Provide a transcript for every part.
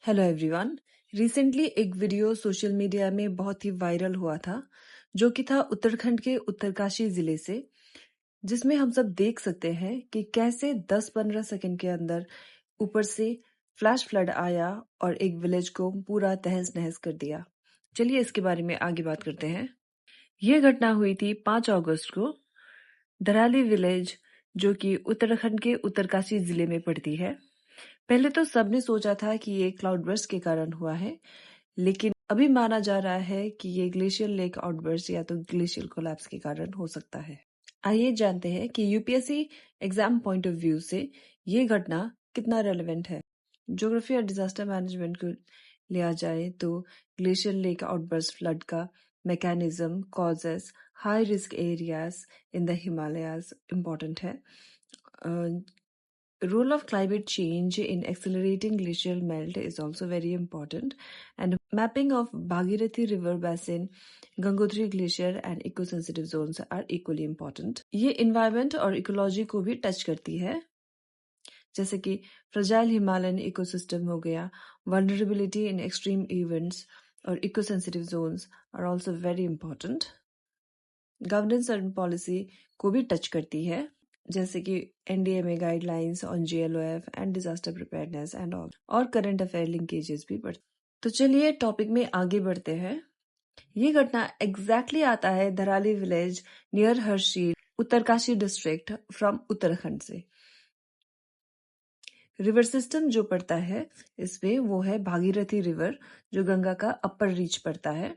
Hello everyone. Recently एक video social media में बहुत ही वायरल हुआ था जो कि था उत्तराखंड के उत्तरकाशी जिले से, जिसमें हम सब देख सकते हैं कि कैसे 10-15 सेकंड के अंदर ऊपर से फ्लैश फ्लड आया और एक विलेज को पूरा तहस नहस कर दिया। चलिए इसके बारे में आगे बात करते हैं। ये घटना हुई थी 5 अगस्त को धराली विलेज, जो कि उत्तराखंड के उत्तरकाशी जिले में पड़ती है। पहले तो सबने सोचा था कि ये क्लाउड बर्स्ट के कारण हुआ है, लेकिन अभी माना जा रहा है कि ये ग्लेशियर लेक आउटबर्स्ट या तो ग्लेशियर कोलैप्स के कारण हो सकता है। आइए जानते हैं कि UPSC exam point of view से ये घटना कितना रेलेवेंट है। ज्योग्राफी और डिजास्टर मैनेजमेंट को लिया जाए तो ग्लेशियर लेक आउटबर्स्ट फ्लड का mechanism, causes, high risk areas in the Himalayas important है। Role of climate change in accelerating glacial melt is also very important, and mapping of Bhagirathi River Basin, Gangotri Glacier and eco-sensitive zones are equally important. ये environment और ecology को भी touch करती है, जैसे कि fragile Himalayan ecosystem हो गया, vulnerability in extreme events और eco-sensitive zones are also very important. Governance and policy को भी touch करती है, जैसे कि NDMA guidelines on GLOF and disaster preparedness and all, और करंट अफेयर लिंकेजेस भी बढ़ते। तो चलिए टॉपिक में आगे बढ़ते हैं। ये घटना एग्जैक्टली आता है Dharali village near Harsil, Uttarkashi district from Uttarakhand से। रिवर सिस्टम जो पड़ता है इसमें वो है भागीरथी रिवर, जो गंगा का अपर रीच पड़ता है,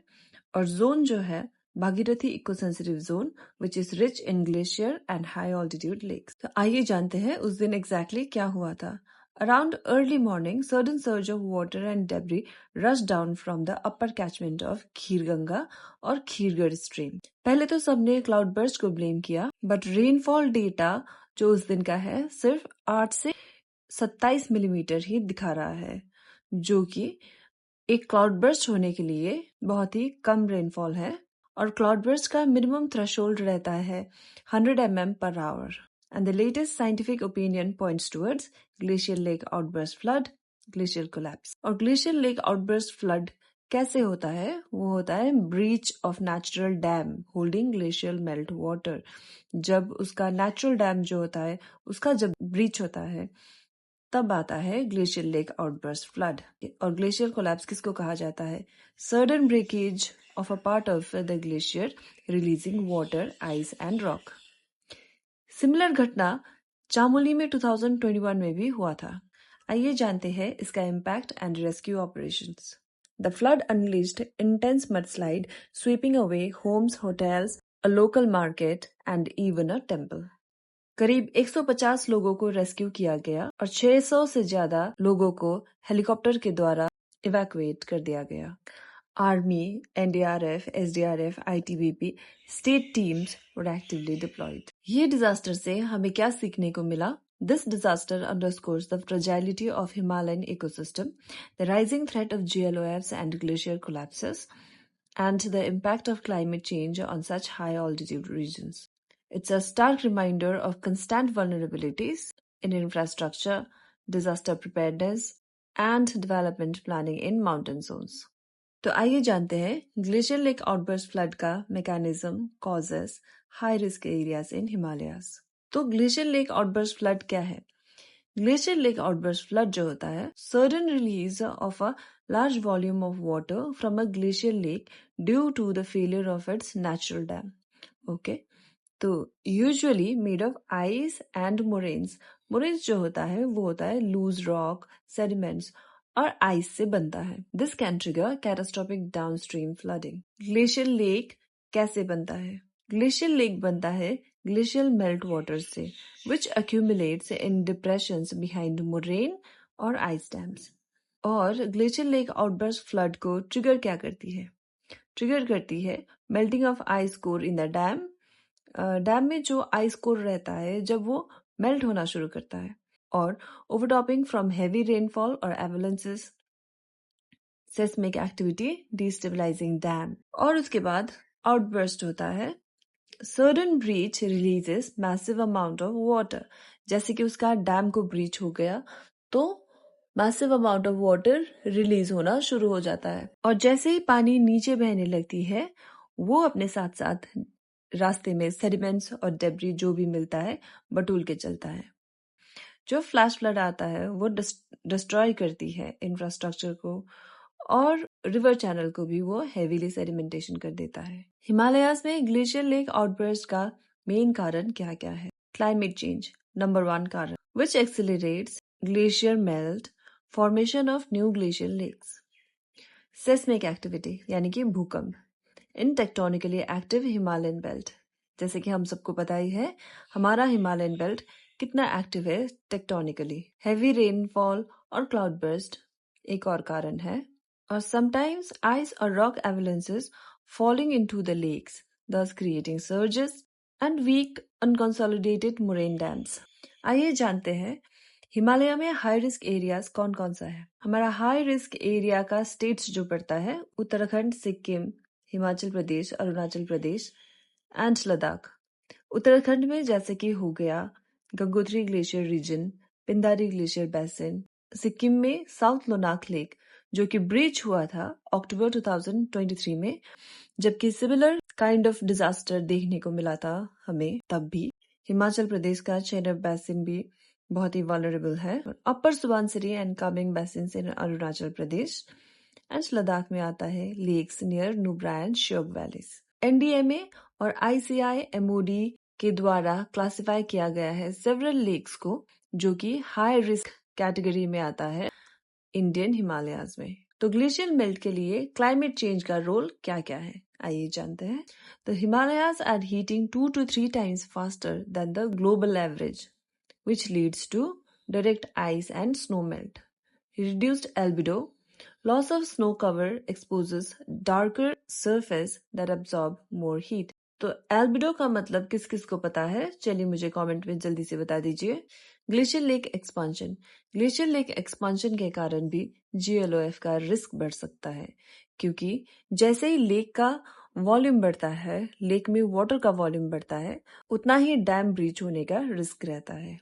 और जोन जो है Bhagirathi eco sensitive zone which is rich in glacier and high altitude lakes. तो आइए जानते हैं उस दिन एग्जैक्टली क्या हुआ था। Around early morning, sudden surge of water and debris rushed down from the upper catchment of Kheerganga और खीरगढ़ stream. पहले तो सबने क्लाउड बर्स्ट को ब्लेम किया, बट रेनफॉल डेटा जो उस दिन का है सिर्फ 8 से 27 मिलीमीटर ही दिखा रहा है, जो कि एक क्लाउड बर्स्ट होने के लिए बहुत ही कम रेनफॉल है, और क्लाउड बर्स्ट का मिनिमम थ्रेशोल्ड रहता है 100 mm per hour. And the latest scientific opinion points towards glacial lake outburst flood, glacial collapse. और glacial lake outburst flood कैसे होता है? वो होता है breach of natural dam holding glacial melt water. जब उसका natural dam जो होता है उसका जब breach होता है तब आता है ग्लेशियल लेक आउटबर्स्ट फ्लड। और ग्लेशियर कोलैप्स किसको कहा जाता है? Sudden breakage of a part of the glacier releasing water, ice and rock. Similar घटना चामोली में 2021 में भी हुआ था। आइए जानते हैं इसका impact and rescue operations. The flood unleashed intense mudslide, sweeping away homes, hotels, a local market, and even a temple. करीब 150 लोगों को रेस्क्यू किया गया और 600 से ज्यादा लोगों को हेलीकॉप्टर के द्वारा इवैक्यूएट कर दिया गया। Army, NDRF, SDRF, ITBP, state teams were actively deployed. ये डिजास्टर से हमें क्या सीखने को मिला? This disaster underscores the fragility of Himalayan ecosystem, the rising threat of GLOFs and glacier collapses, and the impact of climate change on such high altitude regions. It's a stark reminder of constant vulnerabilities in infrastructure, disaster preparedness, and development planning in mountain zones. तो आइए जानते हैं glacier lake outburst flood का mechanism, causes, high risk areas in Himalayas. तो glacier lake outburst flood क्या है? Glacier lake outburst flood जो होता है sudden release of a large volume of water from a glacier lake due to the failure of its natural dam. Okay, तो usually made of ice and moraines. Moraines जो होता है वो होता है लूज रॉक, सेडिमेंट्स और ice से बनता है। This can trigger catastrophic downstream flooding. Glacier lake कैसे बनता है? ग्लेशियर लेक बनता है ग्लेशियल मेल्ट वाटर से, विच accumulates in depressions behind moraine और आइस डैम्स। और ग्लेशियर लेक आउटबर्स्ट फ्लड को ट्रिगर क्या करती है? ट्रिगर करती है melting of ice core in the dam. Dam में जो आइस कोर रहता है जब वो मेल्ट होना शुरू करता है, और ओवरटॉपिंग फ्रॉम हेवी रेनफॉल और avalanches, seismic activity, destabilizing dam. और उसके बाद आउटबर्स्ट होता है sudden breach releases massive amount of water. जैसे कि उसका डैम को ब्रीच हो गया तो massive amount of water release होना शुरू हो जाता है और जैसे ही पानी नीचे बहने लगती है वो अपने साथ साथ रास्ते में सेडिमेंट्स और डेब्री जो भी मिलता है बटोर के चलता है। जो फ्लैश फ्लड आता है वो डिस्ट्रॉय करती है इंफ्रास्ट्रक्चर को और रिवर चैनल को भी वो हेवीली सेडिमेंटेशन कर देता है। हिमालयाज में ग्लेशियर लेक आउटबर्स्ट का मेन कारण क्या क्या है? क्लाइमेट चेंज नंबर 1 कारण, which accelerates glacier melt, formation of new glacial lakes. Seismic activity यानी कि भूकंप इन टेक्टोनिकली एक्टिव हिमालयन बेल्ट। जैसे कि हम सबको पता ही है हमारा हिमालयन बेल्ट कितना एक्टिव है टेक्टोनिकली। हेवी रेनफॉल और क्लाउड बर्स्ट एक और कारण है और समटाइम्स आइस और rock एवलेंसेस falling into the lakes, thus creating surges and weak unconsolidated moraine dams. आइए जानते हैं हिमालय में हाई रिस्क एरियाज कौन कौन सा है। हमारा हाई रिस्क एरिया का स्टेट्स जो पड़ता है उत्तराखंड, सिक्किम, हिमाचल प्रदेश, अरुणाचल प्रदेश एंड लद्दाख। उत्तराखंड में जैसे कि हो गया Gangotri glacier region, Pindari glacier basin. Sikkim में साउथ लोनाक लेक जो कि ब्रीच हुआ था अक्टूबर 2023 में, जबकि सिमिलर काइंड ऑफ डिजास्टर देखने को मिला था हमें तब भी। हिमाचल प्रदेश का चेनाब बेसिन भी बहुत ही वल्नरेबल है। Upper Subansiri and Kameng basin in Arunachal Pradesh and Ladakh में आता है lakes near Nubra and Shyok valleys. NDMA और ICIMOD के द्वारा क्लासिफाई किया गया है सेवरल लेक्स को जो कि हाई रिस्क कैटेगरी में आता है इंडियन हिमालयाज में। तो ग्लेशियर मेल्ट के लिए क्लाइमेट चेंज का रोल क्या क्या है आइए जानते हैं। The Himalayas are heating 2 to 3 times faster than the global average, which leads to direct ice and snow melt. Reduced albedo, loss of snow cover exposes darker surface that absorb more heat. तो albedo का मतलब किस किस को पता है? चलिए मुझे कमेंट में जल्दी से बता दीजिए। Glacier lake expansion, glacier lake expansion के कारण भी GLOF का रिस्क बढ़ सकता है क्योंकि जैसे ही लेक का वॉल्यूम बढ़ता है, लेक में वाटर का वॉल्यूम बढ़ता है, उतना ही डैम ब्रीच होने का रिस्क रहता है।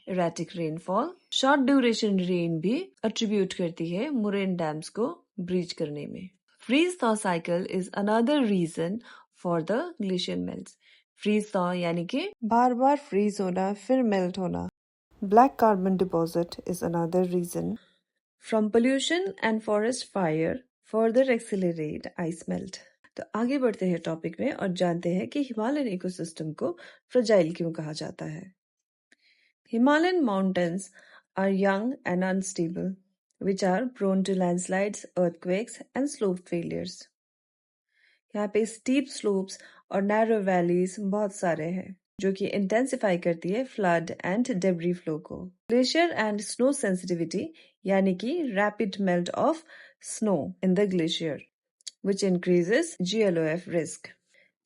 Erratic rainfall, short duration rain भी अट्रीब्यूट करती है मोरेन डैम्स को ब्रीच करने में। Freeze thaw cycle is another reason for the glacier melts. Freeze thaw यानी कि बार बार फ्रीज होना फिर मेल्ट होना। Black carbon deposit is another reason. From pollution and forest fire further accelerate ice melt. तो आगे बढ़ते हैं टॉपिक में और जानते हैं कि हिमालयन इकोसिस्टम को फ्रेजाइल क्यों कहा जाता है। Himalayan mountains are young and unstable, which are prone to landslides, earthquakes, and slope failures. यहाँ पे steep slopes और narrow valleys बहुत सारे हैं जो कि intensify करती है flood and debris flow को। Glacier and snow sensitivity यानी कि rapid melt of snow in the glacier, which increases GLOF risk.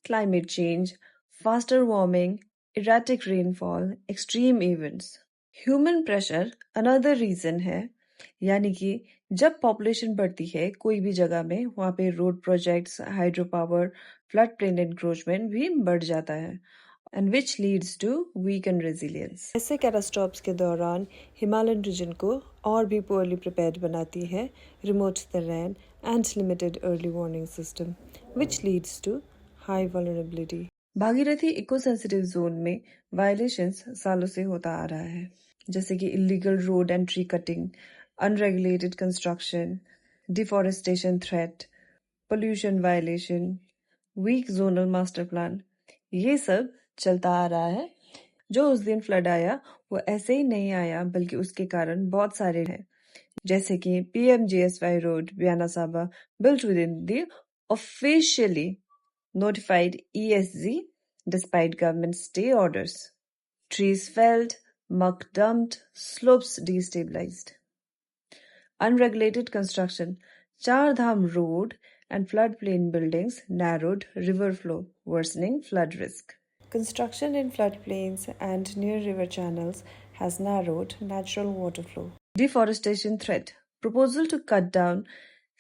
Climate change, faster warming, erratic rainfall, extreme events. Human pressure another reason है, यानी कि जब population बढ़ती है कोई भी जगह में वहाँ पे road projects, hydro power, flood plain encroachment भी बढ़ जाता है and which leads to weaken resilience. ऐसे कैटास्ट्रॉफ्स के दौरान हिमालयन रीजन को और भी पुअरली प्रिपेयर्ड बनाती है remote terrain and limited early warning system which leads to high vulnerability. Bhagirathi eco sensitive zone में वायलेशंस सालों से होता आ रहा है, जैसे कि illegal road and tree cutting, unregulated construction, deforestation threat, pollution violation, weak zonal master plan, ये सब चलता आ रहा है। जो उस दिन फ्लड आया वो ऐसे ही नहीं आया बल्कि उसके कारण बहुत सारे हैं, जैसे कि PMGSY रोड बियाना साबा built within the officially notified ESZ despite government stay orders. Trees felled, muck dumped, slopes destabilized. Unregulated construction, Char Dham Road and floodplain buildings narrowed river flow, worsening flood risk. Construction in floodplains and near river channels has narrowed natural water flow. Deforestation threat, proposal to cut down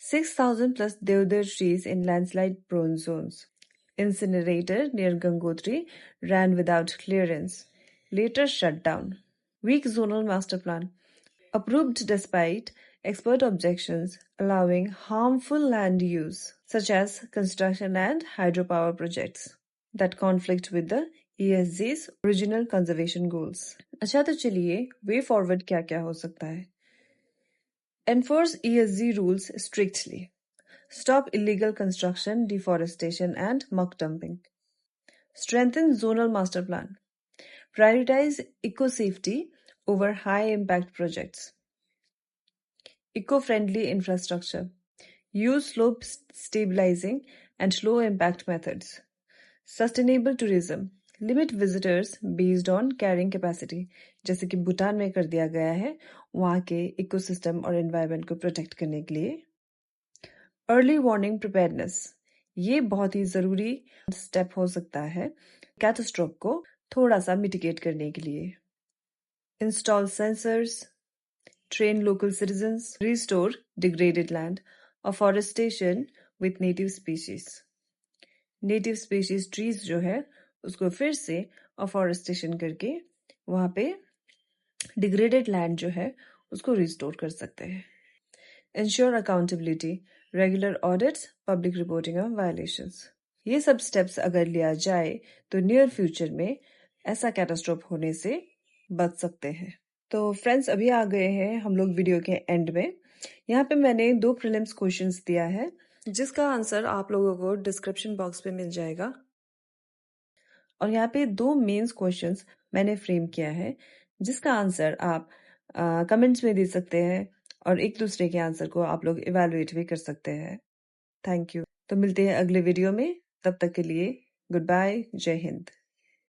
6,000 plus deodar trees in landslide-prone zones. Incinerator near Gangotri ran without clearance, later shut down. Weak zonal master plan. Approved despite expert objections, allowing harmful land use, such as construction and hydropower projects that conflict with the ESG's original conservation goals. अच्छा तो चलिए way forward क्या क्या हो सकता है. Enforce ESG rules strictly. Stop illegal construction, deforestation and muck dumping. Strengthen zonal master plan. Prioritize eco-safety over high-impact projects. Eco-friendly infrastructure. Use slope stabilizing and low-impact methods. Sustainable tourism. Limit visitors based on carrying capacity. जैसे कि भूटान में कर दिया गया है वहाँ के ecosystem और एनवायरनमेंट को प्रोटेक्ट करने के लिए. Early warning preparedness. ये बहुत ही जरूरी स्टेप हो सकता है कैटास्ट्रोफ को थोड़ा सा मिटिगेट करने के लिए. Install sensors, train local citizens, restore degraded land, afforestation with native species. Native species trees जो है उसको फिर से afforestation करके वहाँ पे degraded land जो है उसको restore कर सकते हैं. Ensure accountability, regular audits, public reporting of violations. ये सब steps अगर लिया जाए तो near future में ऐसा कैटास्ट्रोफ होने से बच सकते हैं. तो फ्रेंड्स अभी आ गए हैं हम लोग वीडियो के एंड में. यहाँ पे मैंने 2 प्रीलिम्स क्वेश्चंस दिया है जिसका आंसर आप लोगों को डिस्क्रिप्शन बॉक्स पे मिल जाएगा. और यहाँ पे 2 मेंस क्वेश्चंस मैंने फ्रेम किया है जिसका आंसर आप कमेंट्स में दे सकते हैं और एक दूसरे के आंसर को आप लोग इवैल्यूएट भी कर सकते हैं. Thank you. तो मिलते हैं अगले वीडियो में. तब तक के लिए गुड बाय. जय हिंद.